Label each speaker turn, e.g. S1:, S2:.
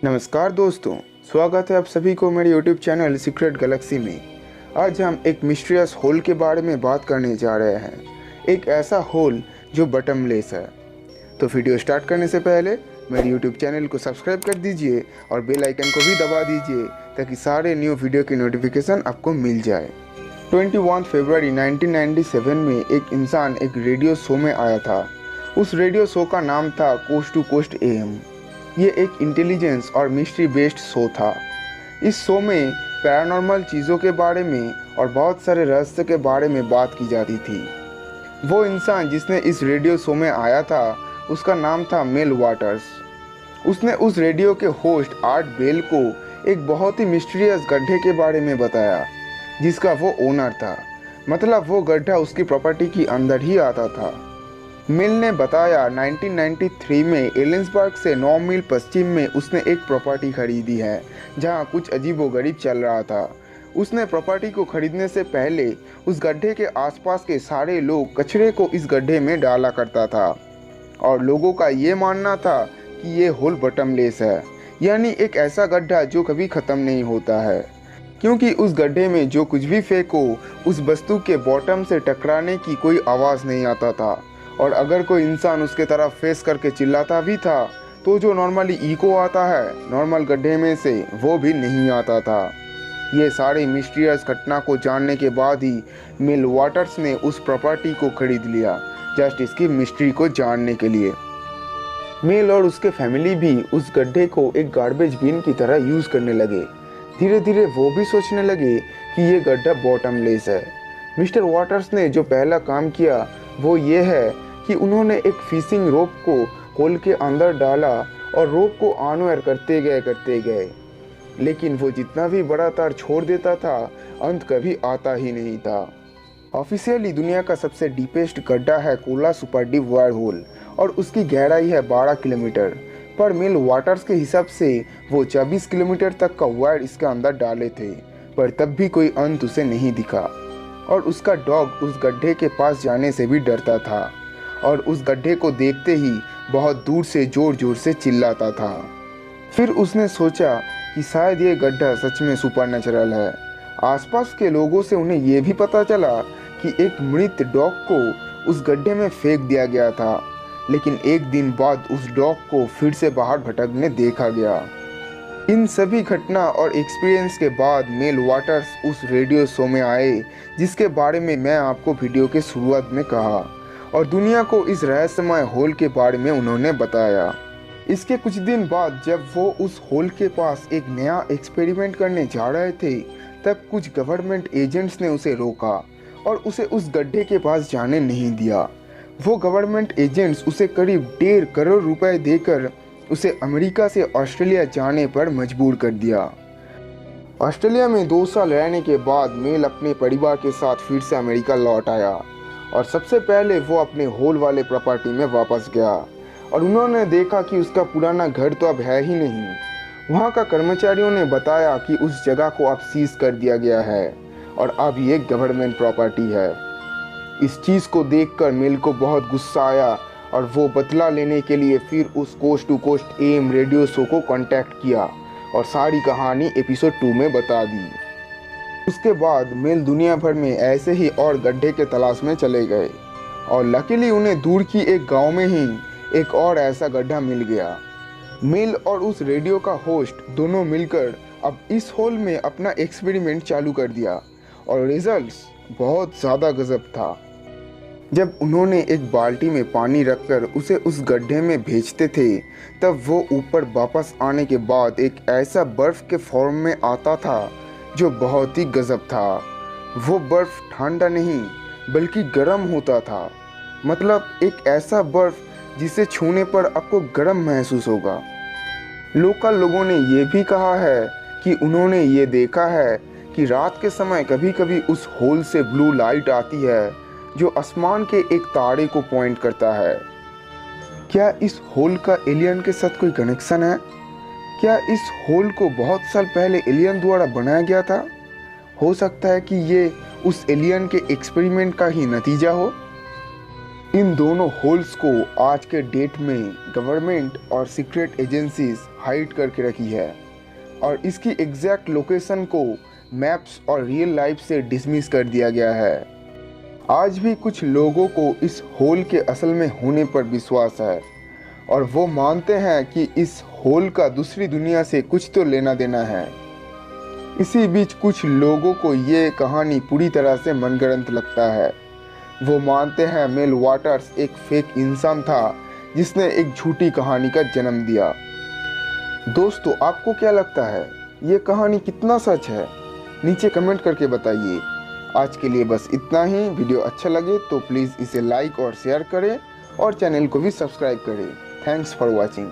S1: नमस्कार दोस्तों, स्वागत है आप सभी को मेरे YouTube चैनल सीक्रेट गैलेक्सी में। आज हम एक मिस्टीरियस होल के बारे में बात करने जा रहे हैं। एक ऐसा होल जो बटमलेस है। तो वीडियो स्टार्ट करने से पहले मेरे YouTube चैनल को सब्सक्राइब कर दीजिए और बेल आइकन को भी दबा दीजिए ताकि सारे न्यू वीडियो की नोटिफिकेशन आपको मिल जाए। 21 फरवरी 1997 में एक इंसान एक रेडियो शो में आया था। उस रेडियो शो का नाम था कोस्ट टू कोस्ट AM। ये एक इंटेलिजेंस और मिस्ट्री बेस्ड शो था। इस शो में पैरानॉर्मल चीज़ों के बारे में और बहुत सारे रहस्य के बारे में बात की जाती थी। वो इंसान जिसने इस रेडियो शो में आया था उसका नाम था मेल वाटर्स। उसने उस रेडियो के होस्ट आर्ट बेल को एक बहुत ही मिस्टीरियस गड्ढे के बारे में बताया जिसका वो ओनर था। मतलब वो गड्ढा उसकी प्रॉपर्टी के अंदर ही आता था। मिल ने बताया 1993 में एलेंसबर्ग से 9 मील पश्चिम में उसने एक प्रॉपर्टी खरीदी है जहां कुछ अजीबोगरीब चल रहा था। उसने प्रॉपर्टी को खरीदने से पहले उस गड्ढे के आसपास के सारे लोग कचरे को इस गड्ढे में डाला करता था और लोगों का ये मानना था कि ये होल बटमलेस है, यानी एक ऐसा गड्ढा जो कभी ख़त्म नहीं होता है, क्योंकि उस गड्ढे में जो कुछ भी फेंको उस वस्तु के बॉटम से टकराने की कोई आवाज़ नहीं आता था। और अगर कोई इंसान उसके तरफ फेस करके चिल्लाता भी था तो जो नॉर्मली इको आता है नॉर्मल गड्ढे में से वो भी नहीं आता था। ये सारी मिस्टीरियस घटना को जानने के बाद ही मिल वाटर्स ने उस प्रॉपर्टी को खरीद लिया, जस्ट इसकी मिस्ट्री को जानने के लिए। मिल और उसके फैमिली भी उस गड्ढे को एक गार्बेज बिन की तरह यूज़ करने लगे। धीरे धीरे वो भी सोचने लगे कि ये गड्ढा बॉटमलेस है। मिस्टर वाटर्स ने जो पहला काम किया वो ये है कि उन्होंने एक फिशिंग रोप को होल के अंदर डाला और रोप को अनवायर करते गए, लेकिन वो जितना भी बड़ा तार छोड़ देता था अंत कभी आता ही नहीं था। ऑफिशियली दुनिया का सबसे डीपेस्ट गड्ढा है Kola super deep wire hole और उसकी गहराई है 12 किलोमीटर, पर मिल वाटर्स के हिसाब से वो 24 किलोमीटर तक का वायर इसके अंदर डाले थे, पर तब भी कोई अंत उसे नहीं दिखा। और उसका डॉग उस गड्ढे के पास जाने से भी डरता था और उस गड्ढे को देखते ही बहुत दूर से जोर जोर से चिल्लाता था। फिर उसने सोचा कि शायद ये गड्ढा सच में सुपरनैचुरल है। आसपास के लोगों से उन्हें यह भी पता चला कि एक मृत डॉग को उस गड्ढे में फेंक दिया गया था, लेकिन एक दिन बाद उस डॉग को फिर से बाहर भटकने देखा गया। इन सभी घटना और एक्सपीरियंस के बाद मेल वाटर्स उस रेडियो शो में आए जिसके बारे में मैं आपको वीडियो के शुरुआत में कहा, और दुनिया को इस रहस्यमय होल के बारे में उन्होंने बताया। इसके कुछ दिन बाद जब वो उस होल के पास एक नया एक्सपेरिमेंट करने जा रहे थे तब कुछ गवर्नमेंट एजेंट्स ने उसे रोका और उसे उस गड्ढे के पास जाने नहीं दिया। वो गवर्नमेंट एजेंट्स उसे करीब 1.5 करोड़ रुपए देकर उसे अमेरिका से ऑस्ट्रेलिया जाने पर मजबूर कर दिया। ऑस्ट्रेलिया में 2 साल रहने के बाद मेल अपने परिवार के साथ फिर से अमेरिका लौट आया और सबसे पहले वो अपने होल वाले प्रॉपर्टी में वापस गया और उन्होंने देखा कि उसका पुराना घर तो अब है ही नहीं। वहाँ का कर्मचारियों ने बताया कि उस जगह को अब सीज कर दिया गया है और अब ये गवर्नमेंट प्रॉपर्टी है। इस चीज़ को देखकर मेल को बहुत गुस्सा आया और वो बदला लेने के लिए फिर उस coast to coast AM radio show को कांटेक्ट किया और सारी कहानी एपिसोड 2 में बता दी। उसके बाद मेल दुनिया भर में ऐसे ही और गड्ढे के तलाश में चले गए और लकीली उन्हें दूर की एक गांव में ही एक और ऐसा गड्ढा मिल गया। मेल और उस रेडियो का होस्ट दोनों मिलकर अब इस होल में अपना एक्सपेरिमेंट चालू कर दिया और रिजल्ट्स बहुत ज़्यादा गजब था। जब उन्होंने एक बाल्टी में पानी रखकर उसे उस गड्ढे में भेजते थे तब वो ऊपर वापस आने के बाद एक ऐसा बर्फ़ के फॉर्म में आता था जो बहुत ही गजब था। वो बर्फ़ ठंडा नहीं बल्कि गर्म होता था। मतलब एक ऐसा बर्फ़ जिसे छूने पर आपको गर्म महसूस होगा। लोकल लोगों ने ये भी कहा है कि उन्होंने ये देखा है कि रात के समय कभी कभी उस होल से ब्लू लाइट आती है जो आसमान के एक तारे को पॉइंट करता है। क्या इस होल का एलियन के साथ कोई कनेक्शन है? क्या इस होल को बहुत साल पहले एलियन द्वारा बनाया गया था? हो सकता है कि ये उस एलियन के एक्सपेरिमेंट का ही नतीजा हो। इन दोनों होल्स को आज के डेट में गवर्नमेंट और सीक्रेट एजेंसीज हाइड करके रखी है और इसकी एग्जैक्ट लोकेशन को मैप्स और रियल लाइफ से डिसमिस कर दिया गया है। आज भी कुछ लोगों को इस होल के असल में होने पर विश्वास है और वो मानते हैं कि इस होल का दूसरी दुनिया से कुछ तो लेना देना है। इसी बीच कुछ लोगों को ये कहानी पूरी तरह से मनगढ़ंत लगता है। वो मानते हैं मेल वाटर्स एक फेक इंसान था जिसने एक झूठी कहानी का जन्म दिया। दोस्तों, आपको क्या लगता है, ये कहानी कितना सच है? नीचे कमेंट करके बताइए। आज के लिए बस इतना ही। वीडियो अच्छा लगे तो प्लीज़ इसे लाइक और शेयर करें और चैनल को भी सब्सक्राइब करें। Thanks for watching.